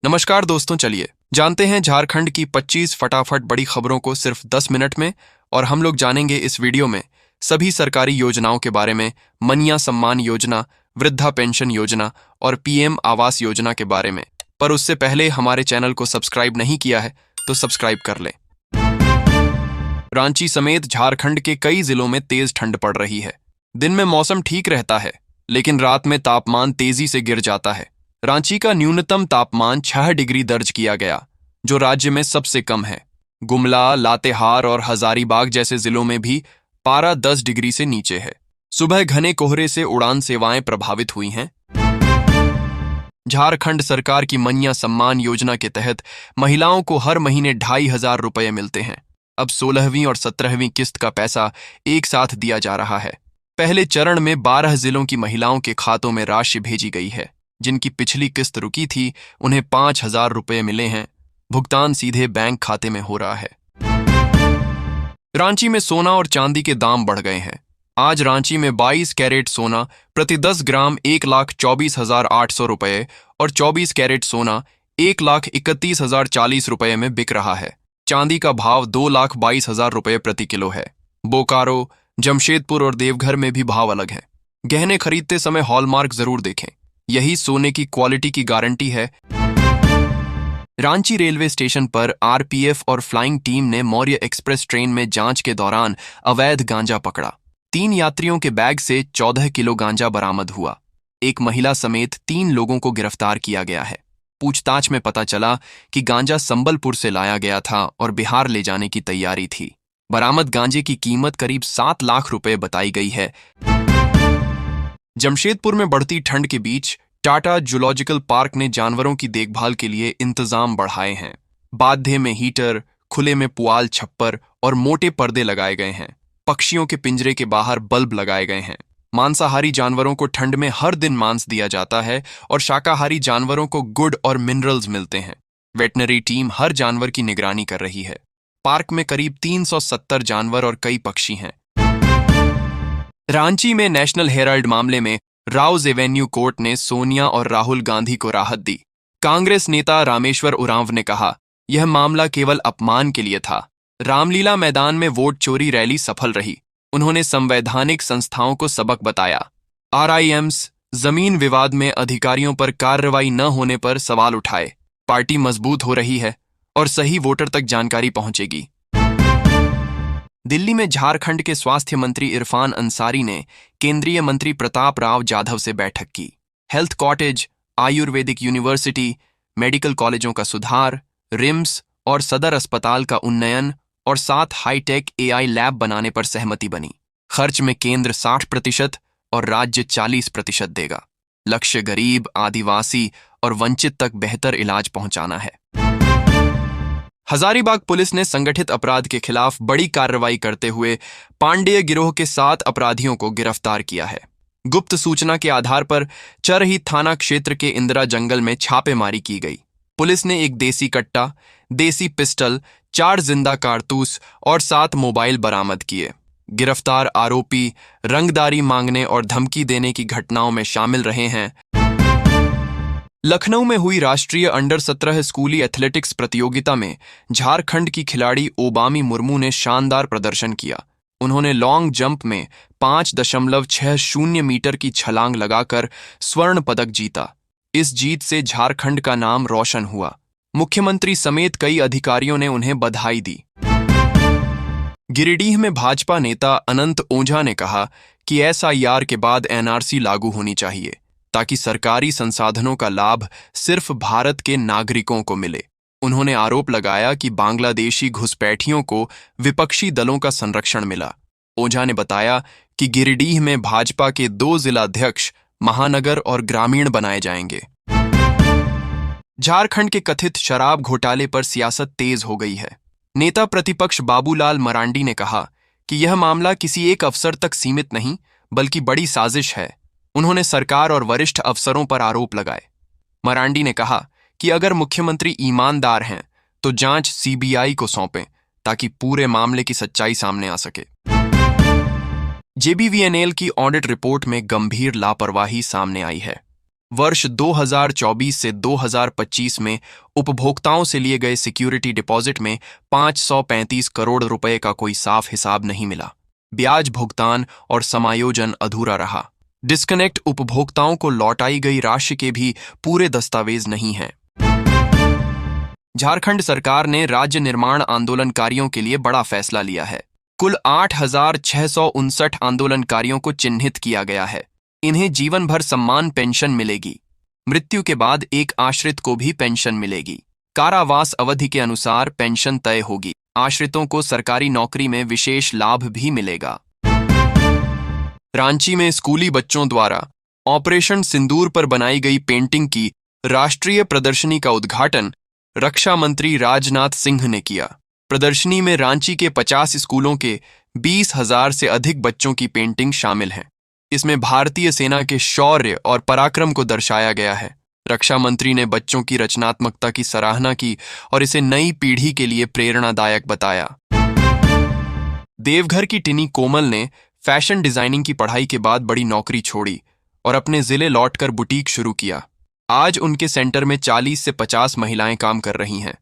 नमस्कार दोस्तों, चलिए जानते हैं झारखंड की 25 फटाफट बड़ी खबरों को सिर्फ 10 मिनट में। और हम लोग जानेंगे इस वीडियो में सभी सरकारी योजनाओं के बारे में, मनिया सम्मान योजना, वृद्धा पेंशन योजना और पीएम आवास योजना के बारे में। पर उससे पहले हमारे चैनल को सब्सक्राइब नहीं किया है तो सब्सक्राइब कर लें। रांची समेत झारखंड के कई जिलों में तेज ठंड पड़ रही है। दिन में मौसम ठीक रहता है, लेकिन रात में तापमान तेजी से गिर जाता है। रांची का न्यूनतम तापमान 6 डिग्री दर्ज किया गया, जो राज्य में सबसे कम है। गुमला, लातेहार और हजारीबाग जैसे जिलों में भी पारा 10 डिग्री से नीचे है। सुबह घने कोहरे से उड़ान सेवाएं प्रभावित हुई हैं। झारखंड सरकार की मनिया सम्मान योजना के तहत महिलाओं को हर महीने 2,500 रुपये मिलते हैं। अब 16वीं और 17वीं किस्त का पैसा एक साथ दिया जा रहा है। पहले चरण में 12 जिलों की महिलाओं के खातों में राशि भेजी गई है। जिनकी पिछली किस्त रुकी थी, उन्हें 5,000 रुपये मिले हैं। भुगतान सीधे बैंक खाते में हो रहा है। रांची में सोना और चांदी के दाम बढ़ गए हैं। आज रांची में 22 कैरेट सोना प्रति 10 ग्राम 1,24,800 रुपये और 24 कैरेट सोना 1,31,040 रुपये में बिक रहा है। चांदी का भाव 2,22,000 रुपये प्रति किलो है। बोकारो, जमशेदपुर और देवघर में भी भाव अलग है। गहने खरीदते समय हॉलमार्क जरूर देखें, यही सोने की क्वालिटी की गारंटी है। रांची रेलवे स्टेशन पर आरपीएफ और फ्लाइंग टीम ने मौर्य एक्सप्रेस ट्रेन में जांच के दौरान अवैध गांजा पकड़ा। 3 यात्रियों के बैग से 14 किलो गांजा बरामद हुआ। एक महिला समेत 3 लोगों को गिरफ्तार किया गया है। पूछताछ में पता चला कि गांजा संबलपुर से लाया गया था और बिहार ले जाने की तैयारी थी। बरामद गांजे की कीमत करीब 7 लाख रुपए बताई गई है। जमशेदपुर में बढ़ती ठंड के बीच टाटा जूलॉजिकल पार्क ने जानवरों की देखभाल के लिए इंतजाम बढ़ाए हैं। बाध्ये में हीटर, खुले में पुआल छप्पर और मोटे पर्दे लगाए गए हैं। पक्षियों के पिंजरे के बाहर बल्ब लगाए गए हैं। मांसाहारी जानवरों को ठंड में हर दिन मांस दिया जाता है और शाकाहारी जानवरों को गुड़ और मिनरल्स मिलते हैं। वेटनरी टीम हर जानवर की निगरानी कर रही है। पार्क में करीब 370 जानवर और कई पक्षी हैं। रांची में नेशनल हेराल्ड मामले में राउज एवेन्यू कोर्ट ने सोनिया और राहुल गांधी को राहत दी। कांग्रेस नेता रामेश्वर उरांव ने कहा, यह मामला केवल अपमान के लिए था। रामलीला मैदान में वोट चोरी रैली सफल रही। उन्होंने संवैधानिक संस्थाओं को सबक बताया। आरआईएम्स जमीन विवाद में अधिकारियों पर कार्रवाई न होने पर सवाल उठाए। पार्टी मजबूत हो रही है और सही वोटर तक जानकारी पहुंचेगी। दिल्ली में झारखंड के स्वास्थ्य मंत्री इरफान अंसारी ने केंद्रीय मंत्री प्रताप राव जाधव से बैठक की। Health cottage, Ayurvedic university, medical कॉलेजों का सुधार, रिम्स और सदर अस्पताल का उन्नयन और 7 हाईटेक एआई लैब बनाने पर सहमति बनी। खर्च में केंद्र 60% और राज्य 40% देगा। लक्ष्य गरीब, आदिवासी और वंचित तक बेहतर इलाज पहुंचाना है। हजारीबाग पुलिस ने संगठित अपराध के खिलाफ बड़ी कार्रवाई करते हुए पांडेय गिरोह के 7 अपराधियों को गिरफ्तार किया है। गुप्त सूचना के आधार पर चरही थाना क्षेत्र के इंदिरा जंगल में छापेमारी की गई। पुलिस ने एक देसी कट्टा, देसी पिस्टल, 4 जिंदा कारतूस और 7 मोबाइल बरामद किए। गिरफ्तार आरोपी रंगदारी मांगने और धमकी देने की घटनाओं में शामिल रहे हैं। लखनऊ में हुई राष्ट्रीय अंडर 17 स्कूली एथलेटिक्स प्रतियोगिता में झारखंड की खिलाड़ी ओबामी मुर्मू ने शानदार प्रदर्शन किया। उन्होंने लॉन्ग जंप में 5.60 मीटर की छलांग लगाकर स्वर्ण पदक जीता। इस जीत से झारखंड का नाम रोशन हुआ। मुख्यमंत्री समेत कई अधिकारियों ने उन्हें बधाई दी। गिरिडीह में भाजपा नेता अनंत ओझा ने कहा कि एसआईआर के बाद एनआरसी लागू होनी चाहिए, ताकि सरकारी संसाधनों का लाभ सिर्फ भारत के नागरिकों को मिले। उन्होंने आरोप लगाया कि बांग्लादेशी घुसपैठियों को विपक्षी दलों का संरक्षण मिला। ओझा ने बताया कि गिरिडीह में भाजपा के 2 जिलाध्यक्ष महानगर और ग्रामीण बनाए जाएंगे। झारखंड के कथित शराब घोटाले पर सियासत तेज हो गई है। नेता प्रतिपक्ष बाबूलाल मरांडी ने कहा कि यह मामला किसी एक अफसर तक सीमित नहीं, बल्कि बड़ी साजिश है। उन्होंने सरकार और वरिष्ठ अफसरों पर आरोप लगाए। मरांडी ने कहा कि अगर मुख्यमंत्री ईमानदार हैं तो जांच सीबीआई को सौंपें, ताकि पूरे मामले की सच्चाई सामने आ सके। जेबीवीएनएल की ऑडिट रिपोर्ट में गंभीर लापरवाही सामने आई है। वर्ष 2024 से 2025 में उपभोक्ताओं से लिए गए सिक्योरिटी डिपॉजिट में 535 करोड़ रुपए का कोई साफ हिसाब नहीं मिला। ब्याज भुगतान और समायोजन अधूरा रहा। डिस्कनेक्ट उपभोक्ताओं को लौटाई गई राशि के भी पूरे दस्तावेज नहीं हैं। झारखंड सरकार ने राज्य निर्माण आंदोलनकारियों के लिए बड़ा फैसला लिया है। कुल 8,659 आंदोलनकारियों को चिन्हित किया गया है। इन्हें जीवन भर सम्मान पेंशन मिलेगी। मृत्यु के बाद एक आश्रित को भी पेंशन मिलेगी। कारावास अवधि के अनुसार पेंशन तय होगी। आश्रितों को सरकारी नौकरी में विशेष लाभ भी मिलेगा। रांची में स्कूली बच्चों द्वारा ऑपरेशन सिंदूर पर बनाई गई पेंटिंग की राष्ट्रीय प्रदर्शनी का उद्घाटन रक्षा मंत्री राजनाथ सिंह ने किया। प्रदर्शनी में रांची के 50 स्कूलों के 20,000 से अधिक बच्चों की पेंटिंग शामिल है। इसमें भारतीय सेना के शौर्य और पराक्रम को दर्शाया गया है। रक्षा मंत्री ने बच्चों की रचनात्मकता की सराहना की और इसे नई पीढ़ी के लिए प्रेरणादायक बताया। देवघर की टिनी कोमल ने फैशन डिजाइनिंग की पढ़ाई के बाद बड़ी नौकरी छोड़ी और अपने जिले लौटकर बुटीक शुरू किया। आज उनके सेंटर में 40 से 50 महिलाएं काम कर रही हैं।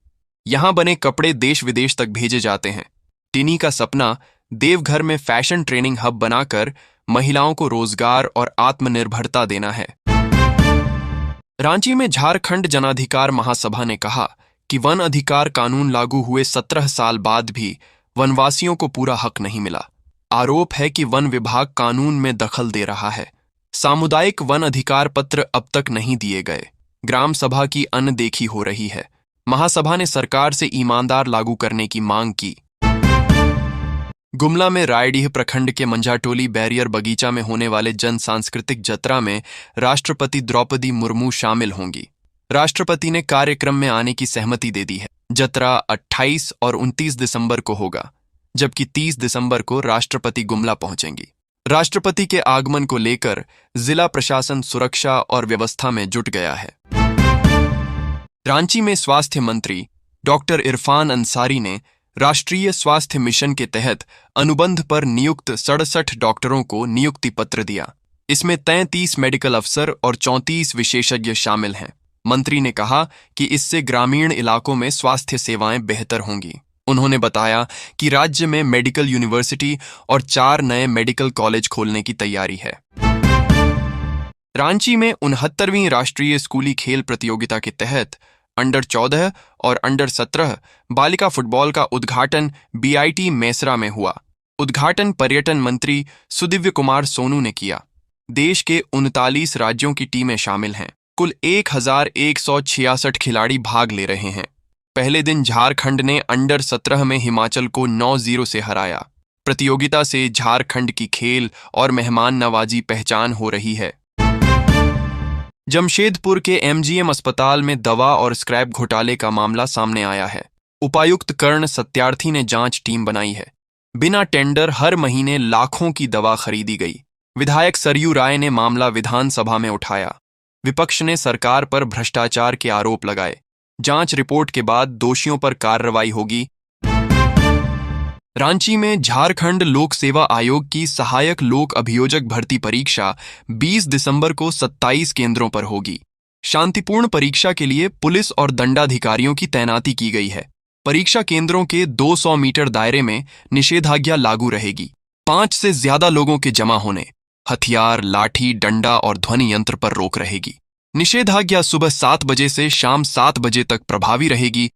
यहां बने कपड़े देश विदेश तक भेजे जाते हैं। टिनी का सपना देवघर में फैशन ट्रेनिंग हब बनाकर महिलाओं को रोजगार और आत्मनिर्भरता देना है। रांची में झारखंड जनाधिकार महासभा ने कहा कि वन अधिकार कानून लागू हुए 17 साल बाद भी वनवासियों को पूरा हक नहीं मिला। आरोप है कि वन विभाग कानून में दखल दे रहा है। सामुदायिक वन अधिकार पत्र अब तक नहीं दिए गए। ग्राम सभा की अनदेखी हो रही है। महासभा ने सरकार से ईमानदार लागू करने की मांग की। गुमला में रायडीह प्रखंड के मंझाटोली बैरियर बगीचा में होने वाले जन सांस्कृतिक जतरा में राष्ट्रपति द्रौपदी मुर्मू शामिल होंगी। राष्ट्रपति ने कार्यक्रम में आने की सहमति दे दी है। जतरा 28 और 29 दिसंबर को होगा, जबकि 30 दिसंबर को राष्ट्रपति गुमला पहुंचेंगी। राष्ट्रपति के आगमन को लेकर जिला प्रशासन सुरक्षा और व्यवस्था में जुट गया है। रांची में स्वास्थ्य मंत्री डॉक्टर इरफान अंसारी ने राष्ट्रीय स्वास्थ्य मिशन के तहत अनुबंध पर नियुक्त 67 डॉक्टरों को नियुक्ति पत्र दिया। इसमें 33 मेडिकल अफसर और 34 विशेषज्ञ शामिल हैं। मंत्री ने कहा कि इससे ग्रामीण इलाकों में स्वास्थ्य सेवाएं बेहतर होंगी। उन्होंने बताया कि राज्य में मेडिकल यूनिवर्सिटी और 4 नए मेडिकल कॉलेज खोलने की तैयारी है। रांची में 69वीं राष्ट्रीय स्कूली खेल प्रतियोगिता के तहत अंडर 14 और अंडर 17 बालिका फुटबॉल का उद्घाटन बीआईटी मेसरा में हुआ। उद्घाटन पर्यटन मंत्री सुदिव्य कुमार सोनू ने किया। देश के 39 राज्यों की टीमें शामिल हैं। कुल 1166 खिलाड़ी भाग ले रहे हैं। पहले दिन झारखंड ने अंडर 17 में हिमाचल को 9-0 से हराया। प्रतियोगिता से झारखंड की खेल और मेहमान नवाजी पहचान हो रही है। जमशेदपुर के एमजीएम अस्पताल में दवा और स्क्रैप घोटाले का मामला सामने आया है। उपायुक्त कर्ण सत्यार्थी ने जांच टीम बनाई है। बिना टेंडर हर महीने लाखों की दवा खरीदी गई। विधायक सरयू राय ने मामला विधानसभा में उठाया। विपक्ष ने सरकार पर भ्रष्टाचार के आरोप लगाए। जांच रिपोर्ट के बाद दोषियों पर कार्रवाई होगी। रांची में झारखंड लोक सेवा आयोग की सहायक लोक अभियोजक भर्ती परीक्षा 20 दिसंबर को 27 केंद्रों पर होगी। शांतिपूर्ण परीक्षा के लिए पुलिस और दंडाधिकारियों की तैनाती की गई है। परीक्षा केंद्रों के 200 मीटर दायरे में निषेधाज्ञा लागू रहेगी। 5 से ज्यादा लोगों के जमा होने, हथियार, लाठी, डंडा और ध्वनि यंत्र पर रोक रहेगी। निषेधाज्ञा सुबह 7 बजे से शाम 7 बजे तक प्रभावी रहेगी।